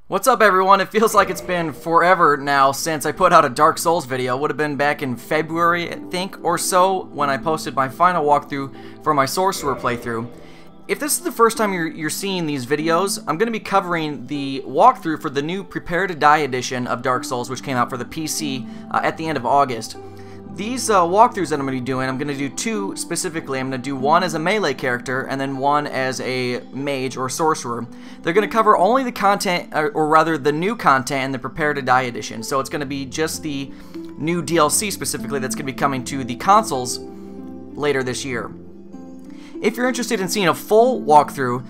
What's up, everyone? It feels like it's been forever now since I put out a Dark Souls video. It would have been back in February, I think, or so, when I posted my final walkthrough for my Sorcerer playthrough. If this is the first time you're seeing these videos, I'm going to be covering the walkthrough for the new Prepare to Die edition of Dark Souls, which came out for the PC at the end of August. These walkthroughs that I'm going to be doing, I'm going to do two specifically. I'm going to do one as a melee character and then one as a mage or sorcerer. They're going to cover only the content, or rather the new content in the Prepare to Die edition. So it's going to be just the new DLC specifically that's going to be coming to the consoles later this year. If you're interested in seeing a full walkthrough,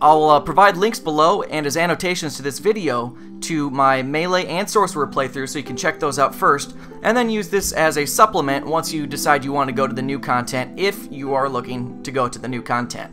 I'll provide links below and as annotations to this video to my melee and sorcerer playthrough, so you can check those out first, and then use this as a supplement once you decide you want to go to the new content, if you are looking to go to the new content.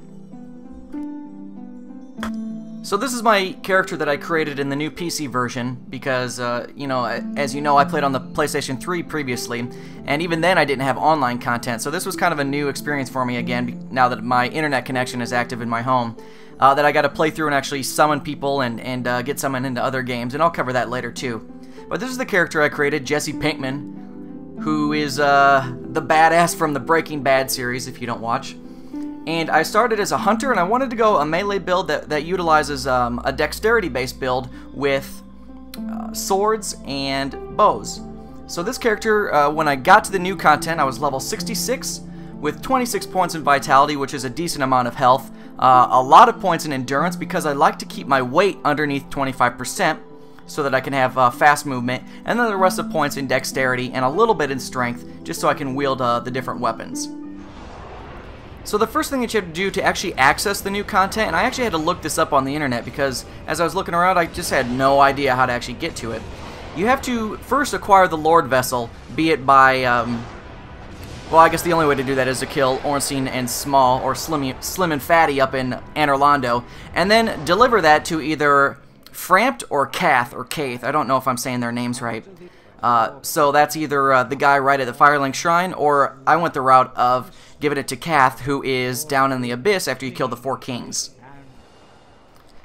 So this is my character that I created in the new PC version because, you know, as you know, I played on the PlayStation 3 previously, and even then I didn't have online content, so this was kind of a new experience for me again, now that my internet connection is active in my home. That I got to play through and actually summon people and get summoned into other games, and I'll cover that later too. But this is the character I created, Jesse Pinkman, who is the badass from the Breaking Bad series, if you don't watch. And I started as a hunter, and I wanted to go a melee build that utilizes a dexterity-based build with swords and bows. So this character, when I got to the new content, I was level 66 with 26 points in vitality, which is a decent amount of health. A lot of points in endurance because I like to keep my weight underneath 25% so that I can have fast movement, and then the rest of points in dexterity and a little bit in strength just so I can wield the different weapons. So the first thing that you have to do to actually access the new content, and I actually had to look this up on the internet because as I was looking around I just had no idea how to actually get to it. You have to first acquire the Lord Vessel, be it by well, I guess the only way to do that is to kill Ornstein and Small, or Slim and Fatty up in Anor Londo, and then deliver that to either Fraps or Cath, I don't know if I'm saying their names right. So that's either the guy right at the Firelink Shrine, or I went the route of giving it to Cath, who is down in the Abyss after you kill the 4 kings.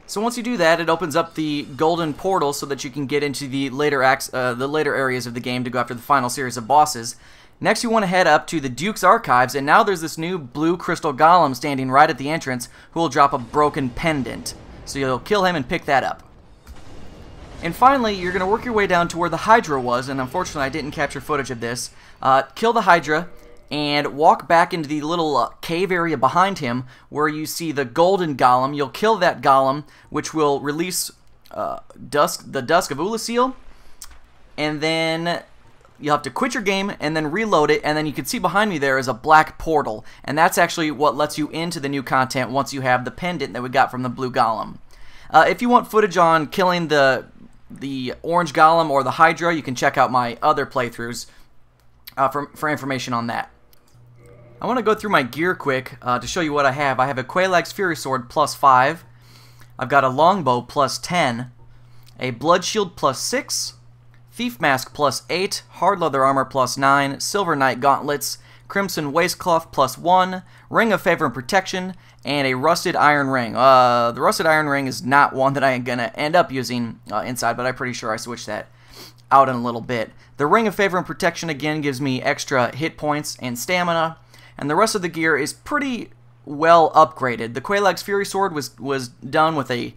So once you do that, it opens up the golden portal so that you can get into the later areas of the game to go after the final series of bosses. Next, you want to head up to the Duke's Archives, and now there's this new blue crystal golem standing right at the entrance who will drop a broken pendant. So you'll kill him and pick that up. And finally, you're going to work your way down to where the Hydra was, and unfortunately I didn't capture footage of this. Kill the Hydra, and walk back into the little cave area behind him where you see the golden golem. You'll kill that golem, which will release the Dusk of Ulasil, and then you'll have to quit your game and then reload it, and then you can see behind me there is a black portal, and that's actually what lets you into the new content once you have the pendant that we got from the blue golem. If you want footage on killing the orange golem or the Hydra, you can check out my other playthroughs for information on that. I want to go through my gear quick to show you what I have. I have a Quelaag's Fury Sword +5, I've got a longbow +10, a blood shield +6, Thief Mask +8, Hard Leather Armor +9, Silver Knight Gauntlets, Crimson Waistcloth +1, Ring of Favor and Protection, and a Rusted Iron Ring. The Rusted Iron Ring is not one that I'm going to end up using inside, but I'm pretty sure I switched that out in a little bit. The Ring of Favor and Protection again gives me extra hit points and stamina, and the rest of the gear is pretty well upgraded. The Quelaag's Fury Sword was upgraded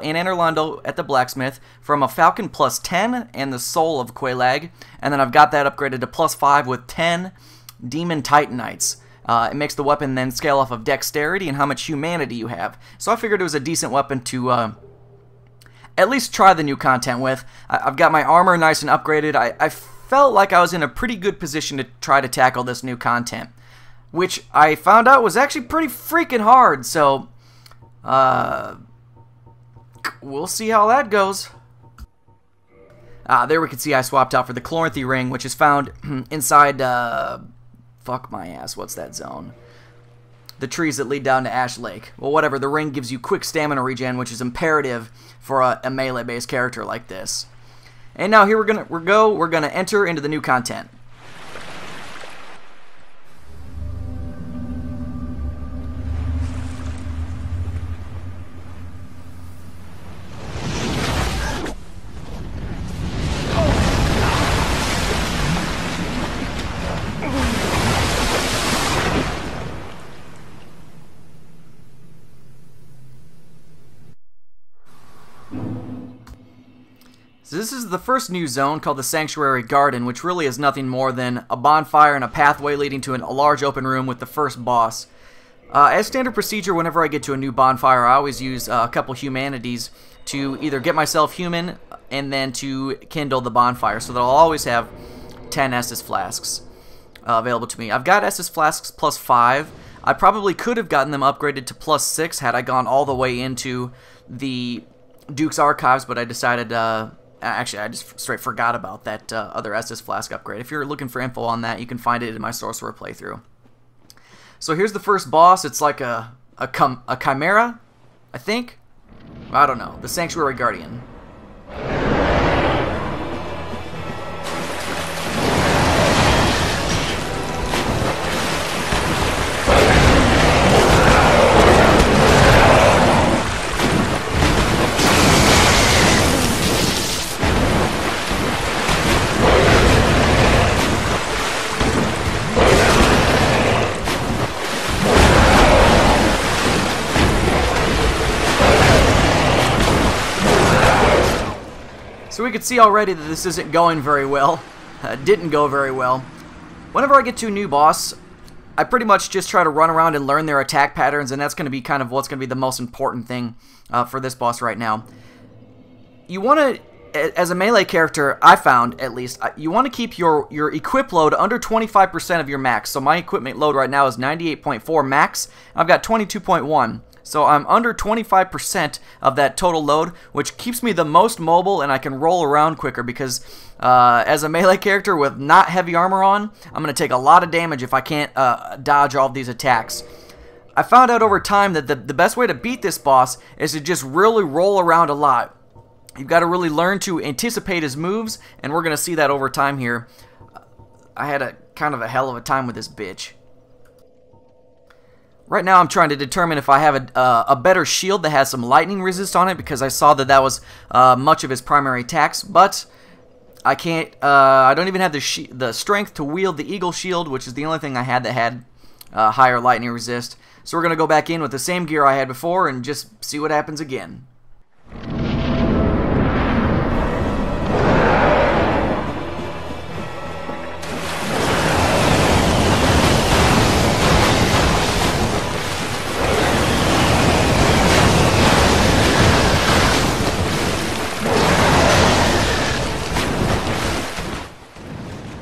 in Anor Londo at the blacksmith from a Falcon +10 and the Soul of Quelaag, and then I've got that upgraded to +5 with 10 Demon Titanites. It makes the weapon then scale off of dexterity and how much humanity you have. So I figured it was a decent weapon to at least try the new content with. I've got my armor nice and upgraded. I felt like I was in a pretty good position to try to tackle this new content, which I found out was actually pretty freaking hard, so we'll see how that goes. There we can see I swapped out for the Chloranthy Ring, which is found inside, fuck my ass, what's that zone? The trees that lead down to Ash Lake. Well, whatever, the ring gives you quick stamina regen, which is imperative for a melee-based character like this. And now here we're gonna enter into the new content. So this is the first new zone called the Sanctuary Garden, which really is nothing more than a bonfire and a pathway leading to a large open room with the first boss. As standard procedure, whenever I get to a new bonfire, I always use a couple humanities to either get myself human and then to kindle the bonfire, so that I'll always have 10 Estus flasks available to me. I've got Estus flasks plus 5. I probably could have gotten them upgraded to plus 6 had I gone all the way into the Duke's Archives, but I decided, actually I just straight forgot about that other Estus flask upgrade. If you're looking for info on that, you can find it in my Sorcerer playthrough. So here's the first boss. It's like a chimera, I think. I don't know. The Sanctuary Guardian. So we could see already that this isn't going very well. Didn't go very well. Whenever I get to a new boss, I pretty much just try to run around and learn their attack patterns, and that's going to be kind of what's going to be the most important thing for this boss right now. You want to, as a melee character, I found at least, you want to keep your equip load under 25% of your max. So my equipment load right now is 98.4 max. I've got 22.1. So I'm under 25% of that total load, which keeps me the most mobile and I can roll around quicker because as a melee character with not heavy armor on, I'm going to take a lot of damage if I can't dodge all of these attacks. I found out over time that the best way to beat this boss is to just really roll around a lot. You've got to really learn to anticipate his moves, and we're going to see that over time here. I had a kind of a hell of a time with this bitch. Right now I'm trying to determine if I have a better shield that has some lightning resist on it, because I saw that was much of his primary attacks, but I can't, I don't even have the strength to wield the eagle shield, which is the only thing I had that had higher lightning resist. So we're going to go back in with the same gear I had before and just see what happens again.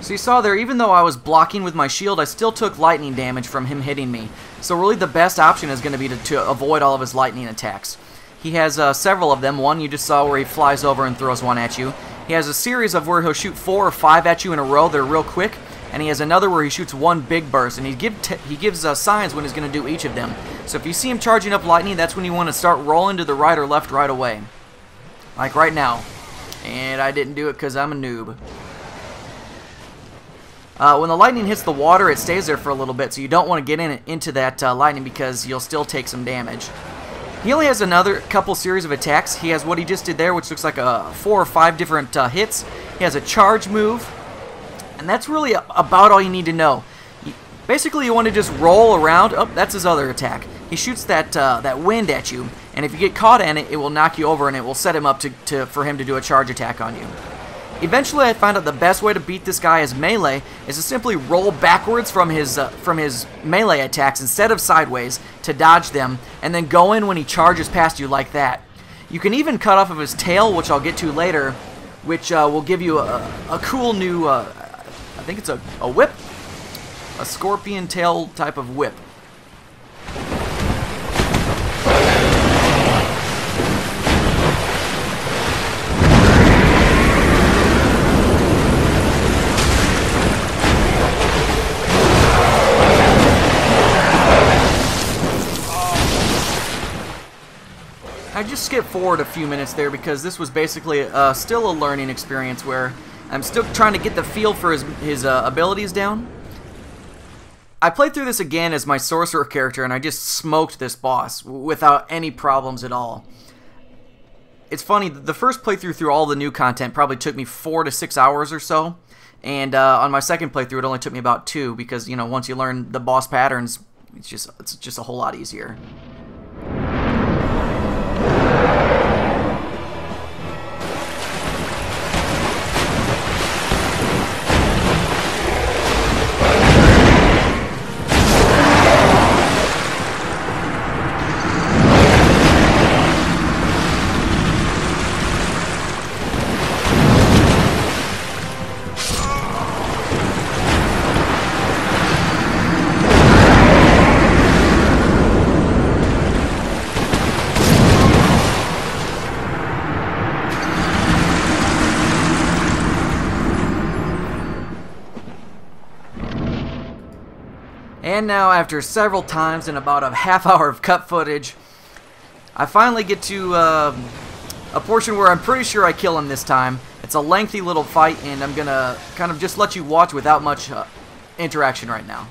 So you saw there, even though I was blocking with my shield, I still took lightning damage from him hitting me. So really the best option is going to be to avoid all of his lightning attacks. He has several of them. One you just saw where he flies over and throws one at you. He has a series of where he'll shoot 4 or 5 at you in a row. They're real quick. And he has another where he shoots one big burst. And he gives signs when he's going to do each of them. So if you see him charging up lightning, that's when you want to start rolling to the right or left right away. Like right now. And I didn't do it because I'm a noob. When the lightning hits the water, it stays there for a little bit, so you don't want to get into that lightning because you'll still take some damage. He only has another couple series of attacks. He has what he just did there, which looks like 4 or 5 different hits. He has a charge move, and that's really about all you need to know. Basically, you want to just roll around. Oh, that's his other attack. He shoots that wind at you, and if you get caught in it, it will knock you over, and it will set him up for him to do a charge attack on you. Eventually, I found out the best way to beat this guy as melee is to simply roll backwards from his melee attacks instead of sideways to dodge them, and then go in when he charges past you like that. You can even cut off of his tail, which I'll get to later, which will give you a cool new, I think it's a whip, a scorpion tail type of whip. I just skipped forward a few minutes there because this was basically still a learning experience where I'm still trying to get the feel for his abilities down. I played through this again as my Sorcerer character and I just smoked this boss without any problems at all. It's funny, the first playthrough through all the new content probably took me 4 to 6 hours or so, and on my second playthrough it only took me about 2 because, you know, once you learn the boss patterns, it's just a whole lot easier. And now, after several times and about a half hour of cut footage, I finally get to a portion where I'm pretty sure I kill him this time. It's a lengthy little fight, and I'm gonna kind of just let you watch without much interaction right now.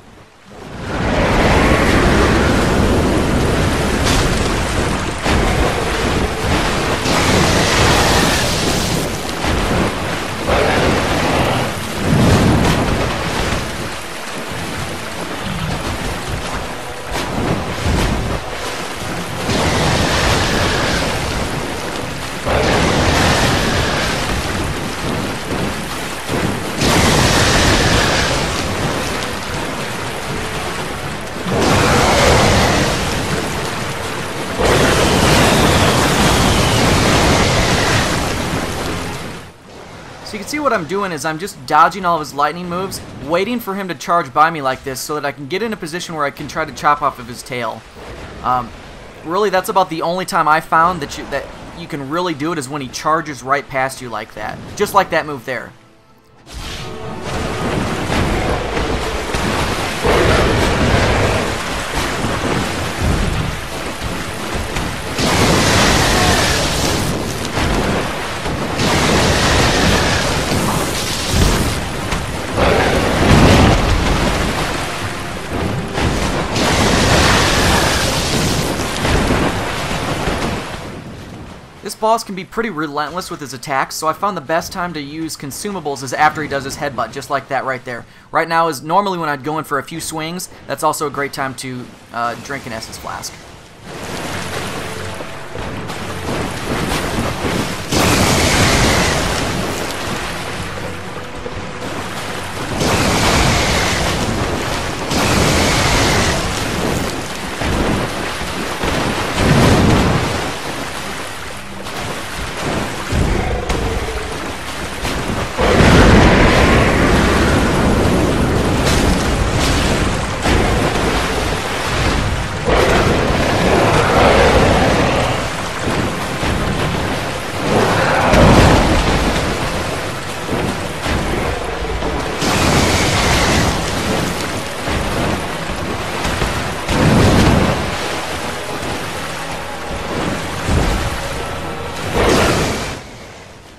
So you can see what I'm doing is I'm just dodging all of his lightning moves, waiting for him to charge by me like this so that I can get in a position where I can try to chop off of his tail. Really, that's about the only time I found that you can really do it is when he charges right past you like that. Just like that move there. This boss can be pretty relentless with his attacks, so I found the best time to use consumables is after he does his headbutt, just like that right there. Right now is normally when I'd go in for a few swings. That's also a great time to drink an Essence Flask.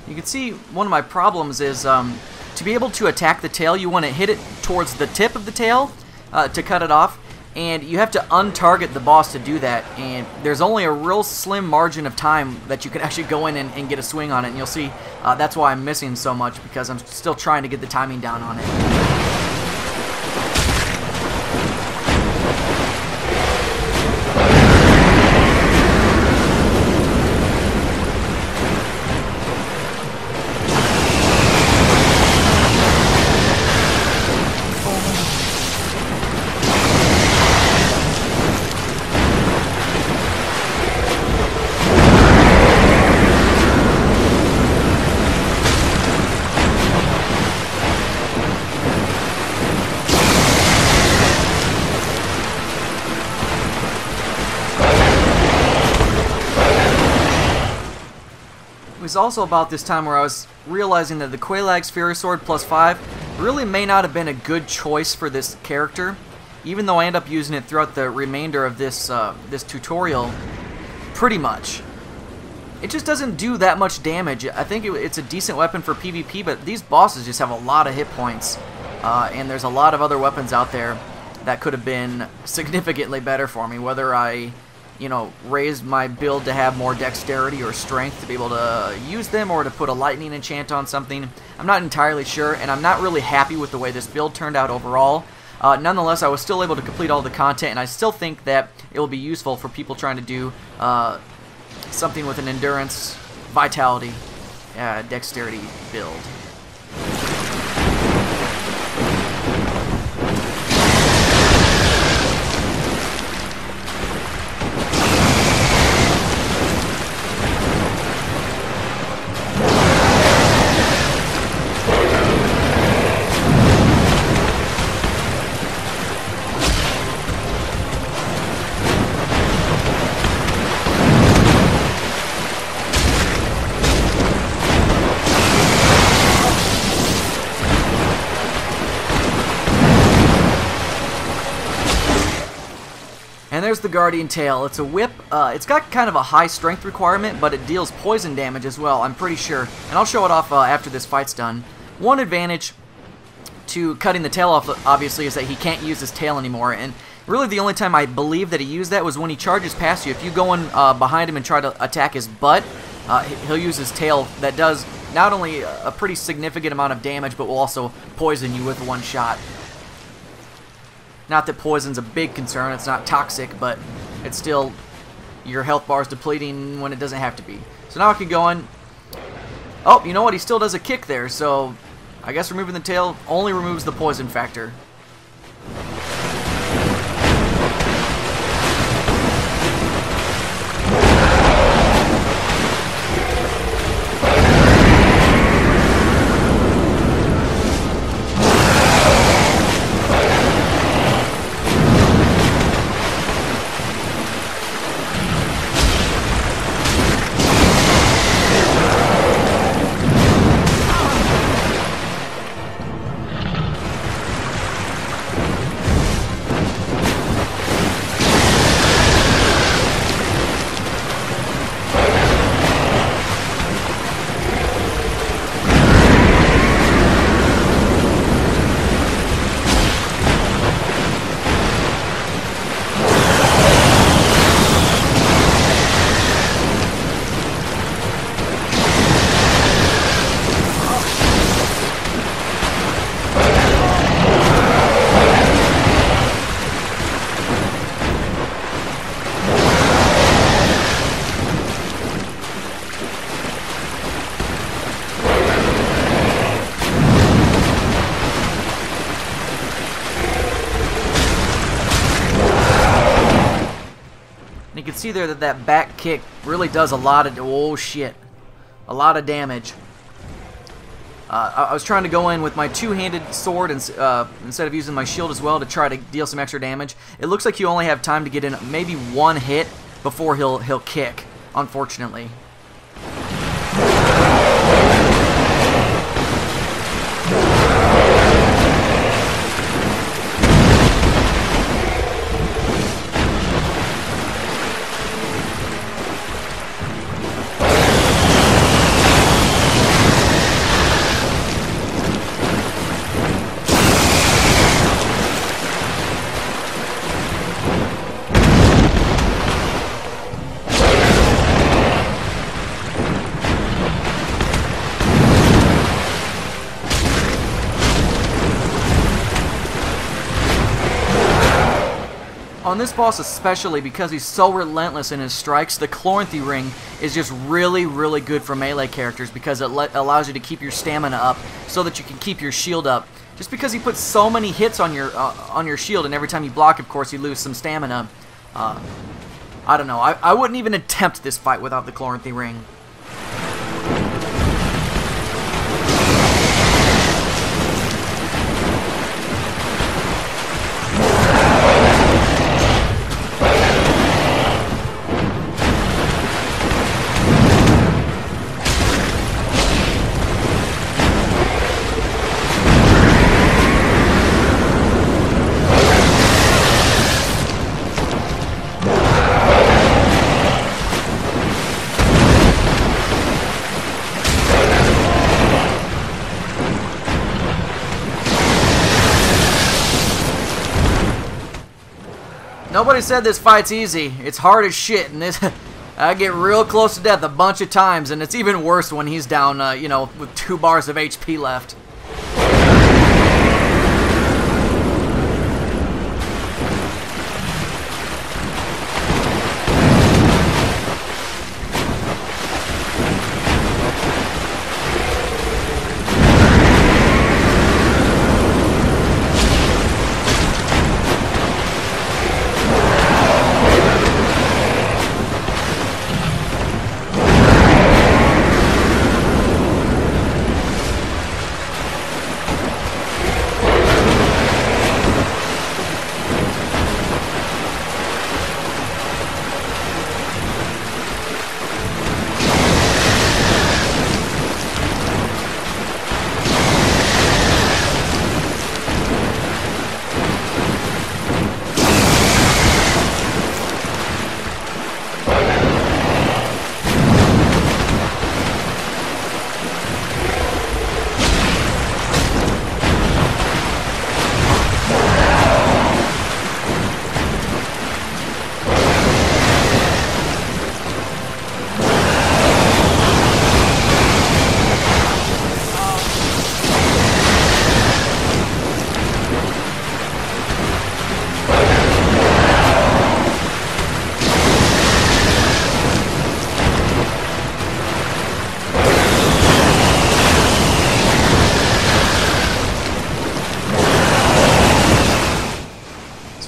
You can see one of my problems is to be able to attack the tail, you want to hit it towards the tip of the tail to cut it off, and you have to untarget the boss to do that, and there's only a real slim margin of time that you can actually go in and get a swing on it, and you'll see that's why I'm missing so much, because I'm still trying to get the timing down on it. It was also about this time where I was realizing that the Quelaag's Fury Sword plus 5 really may not have been a good choice for this character, even though I end up using it throughout the remainder of this this tutorial, pretty much. It just doesn't do that much damage. I think it's a decent weapon for PvP, but these bosses just have a lot of hit points, and there's a lot of other weapons out there that could have been significantly better for me, whether I raise my build to have more dexterity or strength to be able to use them, or to put a lightning enchant on something. I'm not entirely sure, and I'm not really happy with the way this build turned out overall. Nonetheless, I was still able to complete all the content, and I still think that it will be useful for people trying to do something with an endurance, vitality, dexterity build. And there's the Guardian Tail. It's a whip. It's got kind of a high strength requirement, but it deals poison damage as well, I'm pretty sure. And I'll show it off after this fight's done. One advantage to cutting the tail off, obviously, is that he can't use his tail anymore. And really the only time I believe that he used that was when he charges past you. If you go in behind him and try to attack his butt, he'll use his tail. That does not only a pretty significant amount of damage, but will also poison you with one shot. Not that poison's a big concern, it's not toxic, but it's still, your health bar is depleting when it doesn't have to be. So now I can go in. Oh, you know what? He still does a kick there, so I guess removing the tail only removes the poison factor. You can see there that that back kick really does a lot of, oh shit, a lot of damage. I was trying to go in with my two-handed sword instead of using my shield as well to try to deal some extra damage. It looks like you only have time to get in maybe one hit before he'll kick, unfortunately. On this boss especially, because he's so relentless in his strikes, the Chloranthy Ring is just really, really good for melee characters because it allows you to keep your stamina up so that you can keep your shield up. Just because he puts so many hits on your shield, and every time you block, of course, you lose some stamina. I don't know. I wouldn't even attempt this fight without the Chloranthy Ring. Nobody said this fight's easy. It's hard as shit, and this I get real close to death a bunch of times, and it's even worse when he's down, you know, with 2 bars of HP left.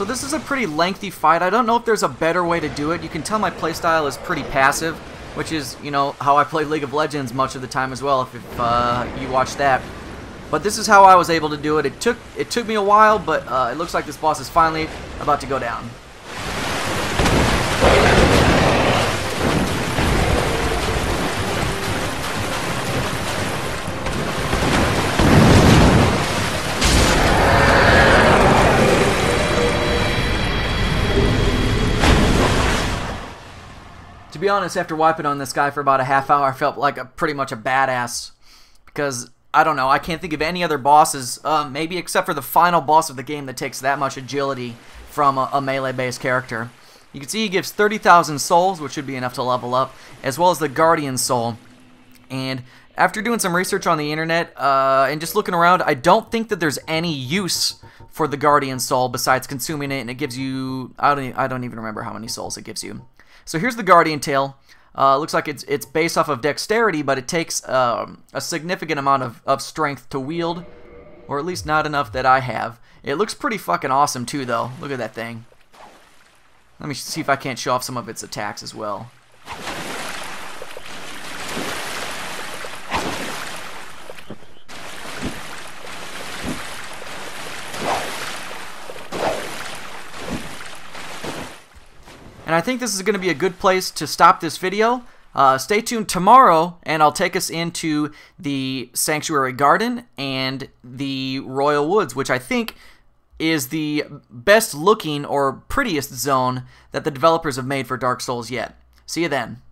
So this is a pretty lengthy fight. I don't know if there's a better way to do it. You can tell my playstyle is pretty passive, which is, you know, how I play League of Legends much of the time as well, if you watch that. But this is how I was able to do it. It took me a while, but it looks like this boss is finally about to go down. To be honest, after wiping on this guy for about a half hour, I felt like pretty much a badass. Because, I don't know, I can't think of any other bosses, maybe except for the final boss of the game that takes that much agility from a melee-based character. You can see he gives 30,000 souls, which should be enough to level up, as well as the Guardian Soul. And after doing some research on the internet and just looking around, I don't think that there's any use for the Guardian Soul besides consuming it, and it gives you, I don't even remember how many souls it gives you. So here's the Guardian Tail. Looks like it's based off of dexterity, but it takes a significant amount of strength to wield, or at least not enough that I have. It looks pretty fucking awesome too, though. Look at that thing. Let me see if I can't show off some of its attacks as well. And I think this is going to be a good place to stop this video. Stay tuned tomorrow, and I'll take us into the Sanctuary Garden and the Royal Woods, which I think is the best looking or prettiest zone that the developers have made for Dark Souls yet. See you then.